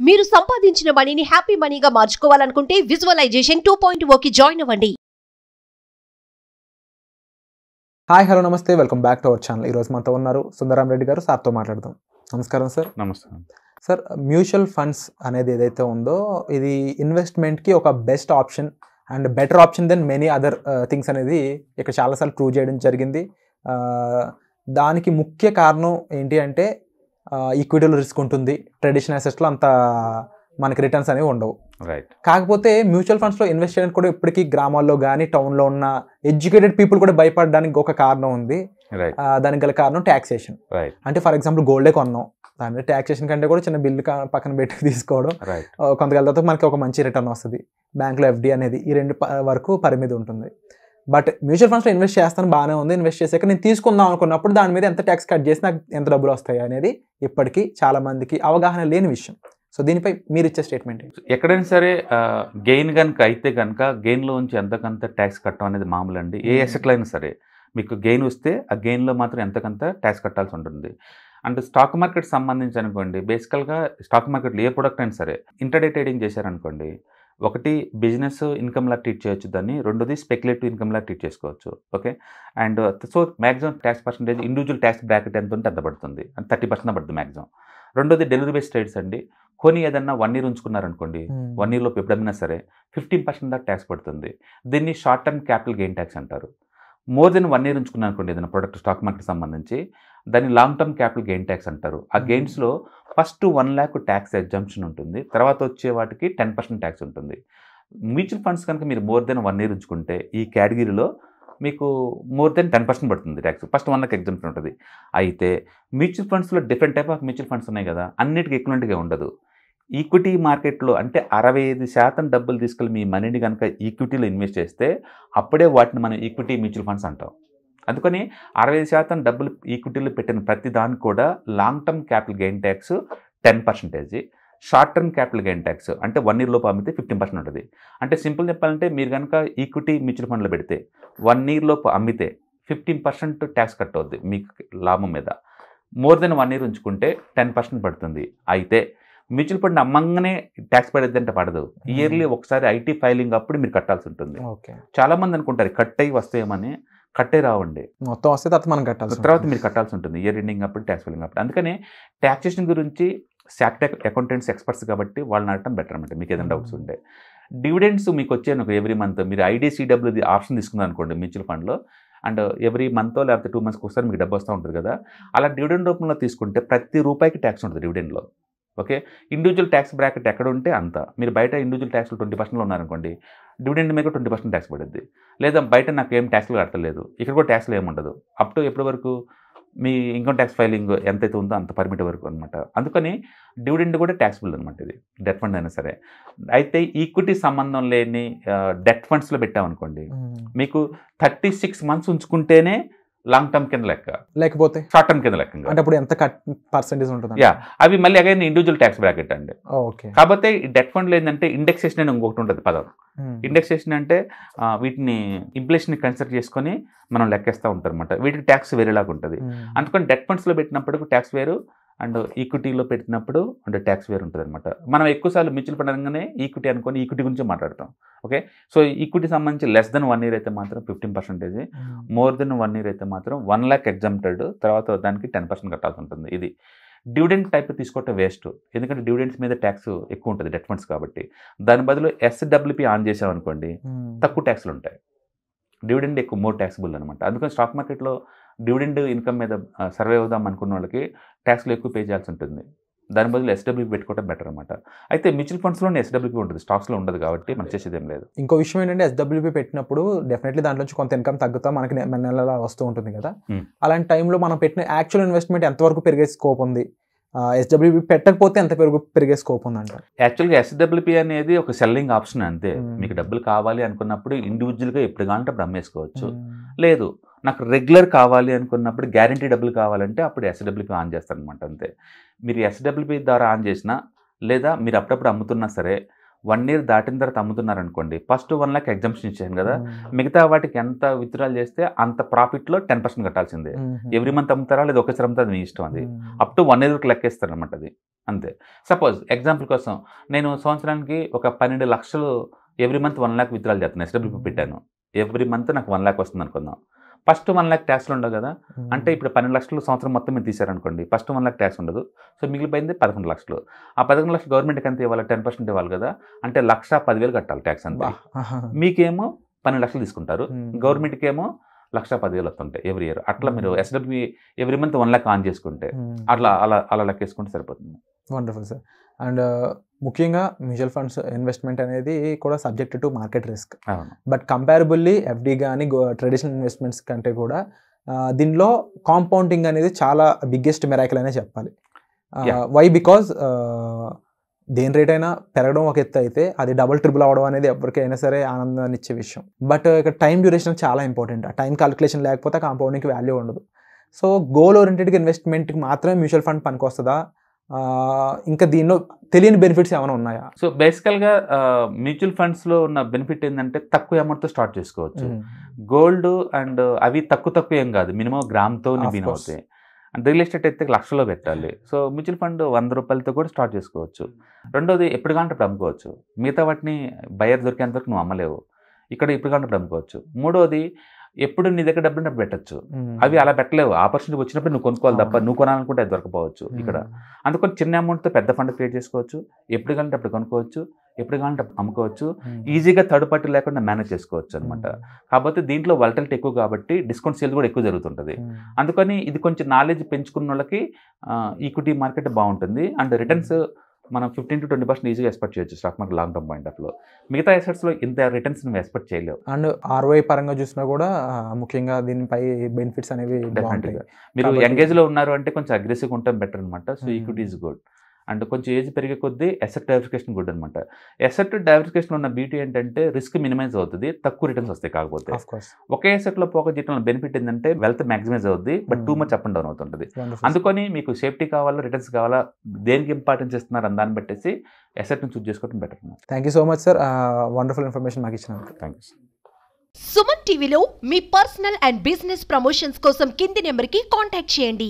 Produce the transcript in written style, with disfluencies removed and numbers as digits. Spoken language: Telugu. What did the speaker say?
మీరు సంపాదించిన మనీని హ్యాపీ మనీగా మార్చుకోవాలనుకుంటే విజువలైజేషన్ 2.0కి జాయిన్ అవ్వండి. హాయ్ హలో నమస్తే, welcome back to our channel. ఈరోజు మనతో ఉన్నారు సుందరం రెడ్డి గారు. సార్తో మాట్లాడదాం. నమస్కారం సార్. నమస్తే సార్, మ్యూచువల్ ఫండ్స్ అనేది ఏదైతే ఉందో ఇది ఇన్వెస్ట్మెంట్కి ఒక best option and better option than many other things అనేది ఇక్కడ చాలాసార్లు ప్రూవ్ చేయడం జరిగింది. దానికి ముఖ్య కారణం ఏంటి అంటే ఈక్విటీలో రిస్క్ ఉంటుంది, ట్రెడిషనల్ అసెట్స్లో అంత మనకి రిటర్న్స్ అనేవి ఉండవు. రైట్. కాకపోతే మ్యూచువల్ ఫండ్స్లో ఇన్వెస్ట్ చేయడానికి కూడా ఇప్పటికీ గ్రామాల్లో కానీ టౌన్లో ఉన్న ఎడ్యుకేటెడ్ పీపుల్ కూడా భయపడడానికి ఒక కారణం ఉంది. దానికి గల కారణం ట్యాక్సేషన్. అంటే ఫర్ ఎగ్జాంపుల్ గోల్డే కొన్నాం, దాని ట్యాక్సేషన్ కంటే కూడా చిన్న బిల్లు పక్కన పెట్టి తీసుకోవడం, కొంతకాలం తర్వాత మనకి ఒక మంచి రిటర్న్ వస్తుంది. బ్యాంకులో ఎఫ్డి అనేది ఈ రెండు వరకు పరిమితి ఉంటుంది. బట్ మ్యూచువల్ ఫండ్స్లో ఇన్వెస్ట్ చేస్తాను బాగానే ఉంది, ఇన్వెస్ట్ చేసాక నేను తీసుకుందాం అనుకున్నప్పుడు దాని మీద ఎంత ట్యాక్స్ కట్ చేసి నాకు ఎంత డబ్బులు వస్తాయి అనేది ఇప్పటికీ చాలా మందికి అవగాహన లేని విషయం. సో దీనిపై మీరు ఇచ్చే స్టేట్మెంట్? ఎక్కడైనా సరే గెయిన్ కనుక అయితే కనుక గెయిన్లోంచి ఎంతకంత ట్యాక్స్ కట్టడం అనేది మామూలు అండి. ఏ అసెట్లో అయినా సరే మీకు గెయిన్ వస్తే ఆ గెయిన్లో మాత్రం ఎంతకంత ట్యాక్స్ కట్టాల్సి ఉంటుంది. అంటే స్టాక్ మార్కెట్ సంబంధించి అనుకోండి, బేసికల్గా స్టాక్ మార్కెట్లో ఏ ప్రొడక్ట్ అయినా సరే ఇంటర్డే ట్రేడింగ్ చేశారనుకోండి, ఒకటి బిజినెస్ ఇన్కమ్లా ట్రీట్ చేయొచ్చు దాన్ని, రెండోది స్పెక్యులేటివ్ ఇన్కమ్లా ట్రీట్ చేసుకోవచ్చు. Okay. And so maximum tax percentage individual tax bracket ఎంత ఉంటే అంత పడుతుంది, అంటే 30% పడుతుంది మ్యాక్సిమం. రెండోది డెలివరీ బేస్డ్ ట్రేడ్స్ అండి. కొని ఏదన్నా 1 year ఉంచుకున్నారనుకోండి, 1 year లోపు ఎప్పుడైనా సరే 15% దాకా ట్యాక్స్ పడుతుంది. దీన్ని short term capital gain tax అంటారు. మోర్ దెన్ 1 year ఉంచుకున్నారు అనుకోండి ఏదైనా ప్రొడక్ట్ స్టాక్ మార్కెట్ సంబంధించి, దాన్ని long term capital gain tax అంటారు. ఆ గెయిన్స్లో ఫస్ట్ 1 lakh ట్యాక్స్ ఎగ్జంప్షన్ ఉంటుంది, తర్వాత వచ్చే వాటికి 10% ట్యాక్స్ ఉంటుంది. మ్యూచువల్ ఫండ్స్ కనుక మీరు మోర్ దెన్ 1 year ఉంచుకుంటే ఈ కేటగిరీలో మీకు మోర్ దెన్ 10% పడుతుంది ట్యాక్స్. ఫస్ట్ 1 lakh ఎగ్జంప్షన్ ఉంటుంది. అయితే మ్యూచువల్ ఫండ్స్లో different type of mutual funds ఉన్నాయి కదా, అన్నిటికీ ఈక్వలెంట్గా ఉండదు. ఈక్విటీ మార్కెట్లో అంటే 65% డబ్బులు తీసుకెళ్ళి మీ మనీని కనుక ఈక్విటీలో ఇన్వెస్ట్ చేస్తే అప్పుడే వాటిని మనం ఈక్విటీ మ్యూచువల్ ఫండ్స్ అంటాం. అందుకని 65% డబ్బులు ఈక్విటీలో పెట్టిన ప్రతి దానికి కూడా long term capital gain tax 10%, short term capital gain tax అంటే 1 year లోపు అమ్మితే 15% ఉంటుంది. అంటే సింపుల్ చెప్పాలంటే మీరు కనుక ఈక్విటీ మ్యూచువల్ ఫండ్లో పెడితే 1 year లోపు అమ్మితే 15% ట్యాక్స్ కట్ అవుద్ది మీకు లాభం మీద. మోర్ దెన్ 1 year ఉంచుకుంటే 10% పడుతుంది. అయితే మ్యూచువల్ ఫండ్ అమ్మంగానే ట్యాక్స్ పడేది అంటే పడదు. ఇయర్లీ ఒకసారి ఐటీ ఫైలింగ్ అప్పుడు మీరు కట్టాల్సి ఉంటుంది. చాలామంది అనుకుంటారు కట్ అయ్యి వస్తాయేమని, కట్టే రావండి, మొత్తం వస్తే తర్వాత మనం కట్టాల్సి తర్వాత మీరు కట్టాల్సి ఉంటుంది ఇయర్ ఎండింగ్ అప్పుడు, ట్యాక్స్ ఫైలింగ్ అప్పుడు. అందుకని ట్యాక్సేషన్ గురించి శాక్ట్ అకౌంటెంట్స్ ఎక్స్పర్ట్స్ కాబట్టి వాళ్ళని అడగడం బెటర్ అనమాట. మీకు ఏదైనా డౌట్స్ ఉంటే డివిడెండ్స్ మీకు వచ్చాను ఎవ్రీ మంత్ మీరు ఐడిసిడబ్ల్యూది ఆప్షన్ తీసుకున్నారు అనుకోండి మ్యూచువల్ ఫండ్లో, అండ్ ఎవ్రీ మంత్ లేకపోతే 2 monthsకి ఒకసారి మీకు డబ్బు వస్తూ ఉంటుంది కదా, అలా డివిడెండ్ రూపంలో తీసుకుంటే ప్రతి రూపాయికి ట్యాక్స్ ఉంటుంది డివిడెండ్లో. ఓకే. ఇండివిజువల్ ట్యాక్స్ బ్రాకెట్ ఎక్కడ ఉంటే అంత. మీరు బయట ఇండివిజువల్ ట్యాక్స్లో 20% ఉన్నారనుకోండి, డివిడెండ్ మీద 20% ట్యాక్స్ పడుద్ది. లేదా బయట నాకు ఏం ట్యాక్స్లు కట్టలేదు, ఇక్కడ కూడా ట్యాక్స్లు ఏమి ఉండదు. అప్ టు ఎప్పటి వరకు మీ ఇన్కమ్ ట్యాక్స్ ఫైలింగ్ ఎంతైతే ఉందో అంత పరిమితి వరకు అనమాట. అందుకని డివిడెండ్ కూడా ట్యాక్సిబుల్ అనమాట, ఇది డెట్ ఫండ్ అయినా సరే. అయితే ఈక్విటీ సంబంధం లేని డెట్ ఫండ్స్లో పెట్టామనుకోండి, మీకు 36 months ఉంచుకుంటేనే లాంగ్ టర్మ్ కింద లెక్క, లేకపోతే షార్ట్ టర్మ్ కింద లెక్క. అంటే అప్పుడు ఎంత పర్సెంటేజ్ ఉంటుంది? అవి మళ్ళీ అగైన్ ఇండివిజువల్ ట్యాక్స్ బ్రాకెట్ అండి. కాకపోతే ఈ డెట్ ఫండ్లో ఏంటంటే ఇండెక్సేషన్ అని ఇంకొకటి ఉంటుంది పదం. ఇండెక్సేషన్ అంటే వీటిని ఇన్ఫ్లేషన్ కన్సిడర్ చేసుకొని మనం లెక్కేస్తూ ఉంటారు అనమాట. వీటికి ట్యాక్స్ వేరేలాగా ఉంటుంది. అందుకని డెట్ ఫండ్స్లో పెట్టినప్పుడు ట్యాక్స్ వేరు, అండ్ ఈక్విటీలో పెట్టినప్పుడు అంటే ట్యాక్స్ వేరు ఉంటుంది అనమాట. మనం ఎక్కువసార్లు మ్యూచువల్ ఫండ్ అనగానే ఈక్విటీ అనుకొని ఈక్విటీ గురించి మాట్లాడతాం. ఓకే. సో ఈక్విటీ సంబంధించి లెస్ దెన్ 1 year అయితే మాత్రం 15%, మోర్ దెన్ 1 year అయితే మాత్రం 1 lakh ఎగ్జంప్టెడ్, తర్వాత దానికి 10% కట్టాల్సి ఉంటుంది. ఇది డివిడెండ్ టైప్ తీసుకోవటం వేస్ట్, ఎందుకంటే డివిడెండ్స్ మీద ట్యాక్స్ ఎక్కువ ఉంటుంది డెట్ ఫండ్స్ కాబట్టి. దాని బదులు ఎస్డబ్ల్యూపీ ఆన్ చేసామనుకోండి తక్కువ ట్యాక్స్లు ఉంటాయి, డివిడెండ్ ఎక్కువ మోర్ ట్యాక్సిబుల్ అనమాట. అందుకని స్టాక్ మార్కెట్లో డివిడెండ్ ఇన్కమ్ మీద సర్వే అవుదాం అనుకున్న వాళ్ళకి ట్యాక్స్లు ఎక్కువ పే చేయాల్సి ఉంటుంది. దాని బదులు ఎస్డబ్ల్యూపీ పెట్టుకోవడం బెటర్ అనమాట. అయితే మ్యూచువల్ ఫండ్స్లోనే ఎస్డబ్ల్యూపీ ఉంటుంది, స్టాక్స్లో ఉండదు కాబట్టి మనం చేసేది ఏం లేదు. ఇంకో విషయం ఏంటంటే ఎస్డబ్ల్యూపీ పెట్టినప్పుడు డెఫినెట్లీ దాంట్లో నుంచి కొంత ఇన్కమ్ తగ్గుతా మనకి నెల వస్తూ ఉంటుంది కదా, అలాంటి టైంలో మనం పెట్టిన యాక్చువల్ ఇన్వెస్ట్మెంట్ ఎంతవరకు పెరిగే స్కోప్ ఉంది, ఎస్డబ్ల్యూపీ పెట్టకపోతే ఎంత పెరిగే స్కోప్ ఉందంట? యాక్చువల్గా ఎస్డబ్ల్యూపీ అనేది ఒక సెల్లింగ్ ఆప్షన్ అంతే. మీకు డబ్బులు కావాలి అనుకున్నప్పుడు ఇండివిజువల్గా ఎప్పుడు కావాలంటే అప్పుడు అమ్మేసుకోవచ్చు. లేదు నాకు రెగ్యులర్ కావాలి అనుకున్నప్పుడు, గ్యారంటీ డబ్బులు కావాలంటే అప్పుడు ఎస్డబ్ల్యూపీ ఆన్ చేస్తారనమాట అంతే. మీరు ఎస్డబ్ల్యూపీ ద్వారా ఆన్ చేసినా లేదా మీరు అప్పుడప్పుడు అమ్ముతున్నా సరే 1 year దాటిన తర్వాత అమ్ముతున్నారు అనుకోండి, ఫస్ట్ 1 lakh ఎగ్జామ్షన్ ఇచ్చాను కదా, మిగతా వాటికి ఎంత విత్డ్రాల్ చేస్తే అంత ప్రాఫిట్లో 10% కట్టాల్సిందే. ఎవ్రీ మంత్ అమ్ముతారా లేదా ఒకేసారి అమ్ముతారా మీ ఇష్టం, అది అప్ టు 1 year వరకు లెక్కేస్తారు అనమాట. అది అంతే. సపోజ్ ఎగ్జాంపుల్ కోసం నేను సంవత్సరానికి ఒక 12 లక్షలు ఎవ్రీ మంత్ 1 lakh విత్డ్రాల్ చేస్తాను, SWP పెట్టాను, ఎవ్రీ మంత్ నాకు 1 lakh వస్తుంది అనుకుందాం. ఫస్ట్ 1 lakh ట్యాక్స్లు ఉండవు కదా, అంటే ఇప్పుడు 12 లక్షలు సంవత్సరం మొత్తం మీరు తీసారనుకోండి, ఫస్ట్ 1 lakh ట్యాక్స్ ఉండదు. సో మిగిలిపోయింది 11 లక్షలు. ఆ 11 లక్షలు గవర్నమెంట్కి ఎంత ఇవ్వాలి, 10% ఇవ్వాలి కదా, అంటే 1,10,000 కట్టాలి ట్యాక్స్ అంతే. మీకేమో 12 లక్షలు తీసుకుంటారు, గవర్నమెంట్కి ఏమో 1,10,000 వస్తుంటాయి ఎవ్రీ ఇయర్. అట్లా మీరు SWP every month 1 lakh on చేసుకుంటే అట్లా అలా లెక్కేసుకుంటే సరిపోతుంది. Wonderful sir. అండ్ ముఖ్యంగా మ్యూచువల్ ఫండ్స్ ఇన్వెస్ట్మెంట్ అనేది కూడా subject to market risk. But comparably FD కానీ ట్రెడిషనల్ ఇన్వెస్ట్మెంట్స్ కంటే కూడా దీనిలో కాంపౌండింగ్ అనేది చాలా బిగ్గెస్ట్ మిరాకిల్ అనే చెప్పాలి. వై? బికాజ్ దేని రేట్ అయినా పెరగడం ఒక ఎత్తు అయితే అది డబుల్ ట్రిపుల్ అవ్వడం అనేది ఎవరికైనా సరే ఆనందాన్ని ఇచ్చే విషయం. బట్ ఇక్కడ టైం డ్యూరేషన్ చాలా ఇంపార్టెంట్. ఆ టైం క్యాలిక్యులేషన్ లేకపోతే కాంపౌండింగ్కి వాల్యూ ఉండదు. సో గోల్ ఓరియంటెడ్గా ఇన్వెస్ట్మెంట్కి మాత్రమే మ్యూచువల్ ఫండ్ పనికొస్తుందా, ఇంకా దీనిలో తెలియని బెనిఫిట్స్ ఏమైనా ఉన్నాయా? సో బేసికల్గా మ్యూచువల్ ఫండ్స్లో ఉన్న బెనిఫిట్ ఏంటంటే తక్కువ అమౌంట్తో స్టార్ట్ చేసుకోవచ్చు. గోల్డ్ అండ్ అవి తక్కువ ఏం కాదు, మినిమం గ్రామ్తో బిన్ అవుతాయి. అండ్ రియల్ ఎస్టేట్ అయితే లక్షలో పెట్టాలి. సో మ్యూచువల్ ఫండ్ 100 రూపాయలతో కూడా స్టార్ట్ చేసుకోవచ్చు. రెండోది ఎప్పుడు కాంటే అప్పుడు అమ్ముకోవచ్చు. మిగతా వాటిని బయర్ దొరికేంత వరకు నువ్వు అమ్మలేవు, ఇక్కడ ఇప్పుడు కాంటే అప్పుడు అమ్ముకోవచ్చు. మూడోది ఎప్పుడు నీ దగ్గర డబ్బులు పెట్టచ్చు, అవి అలా పెట్టలేవు. ఆపర్చునిటీ వచ్చినప్పుడు నువ్వు కొనుక్కోవాలి తప్ప నువ్వు కొనాలనుకుంటే అది దొరకపోవచ్చు ఇక్కడ. అందుకని చిన్న అమౌంట్తో పెద్ద ఫండ్ క్రియేట్ చేసుకోవచ్చు, ఎప్పుడు కావాలంటే అప్పుడు కొనుక్కోవచ్చు, ఎప్పుడు కావాలంటే అప్పుడు అమ్ముకోవచ్చు, ఈజీగా థర్డ్ పార్టీ లేకుండా మేనేజ్ చేసుకోవచ్చు అనమాట. కాకపోతే దీంట్లో వాలటిలిటీ ఎక్కువ కాబట్టి డిస్కౌంట్ సేల్ కూడా ఎక్కువ జరుగుతుంటుంది. అందుకని ఇది కొంచెం నాలెడ్జ్ పెంచుకున్న వాళ్ళకి ఈక్విటీ మార్కెట్ బాగుంటుంది. అండ్ రిటర్న్స్ మనం 15 to 20% ఈజీగా ఎక్స్పెక్ట్ చేయొచ్చు stock market long term point of లో. మిగతా అసెట్స్లో ఇంత రిటర్న్స్ నువ్వు ఎక్స్పెక్ట్ చేయలేవు. అండ్ ROI పరంగా చూసినా కూడా ముఖ్యంగా దీనిపై బెనిఫిట్స్ అనేవి డెఫినెట్గా. మీరు ఎంగేజ్లో ఉన్నారు అంటే కొంచెం అగ్రెసివ్గా ఉండటం బెటర్ అనమాట. So equity is good. And కొంచెం ఏజ్ పెరిగే కొద్దీ అసెట్ డైవర్సిఫికేషన్ గుడ్ అనమాట. అసెట్ డైవర్సిఫికేషన్ ఉన్న బ్యూటీ ఏంటంటే రిస్క్ మినిమైజ్ అవుతుంది, తక్కువ రిటర్న్స్ వస్తాయి. కాకపోతే ఒకే అసెట్లో ఫోకస్ చేయడం బెనిఫిట్ ఏంటంటే వెల్త్ మ్యాక్సిమైజ్ అవుద్ది, but too much up and down అవుతుంటుంది. అందుకని మీకు సేఫ్టీ కావాలా, రిటర్న్స్ కావాలా, దేనికి ఇంపార్టెన్స్ ఇస్తున్నారు అని దాన్ని బట్టేసి అసెట్ని చూస్ చేసుకోవడం better. Thank you so much sir, wonderful information మాకు ఇచ్చినందుకు. Thank you. సుమన్ టీవీలో మీ పర్సనల్ అండ్ బిజినెస్ ప్రమోషన్స్ కోసం కింది నెంబర్కి కాంటాక్ట్ చేయండి.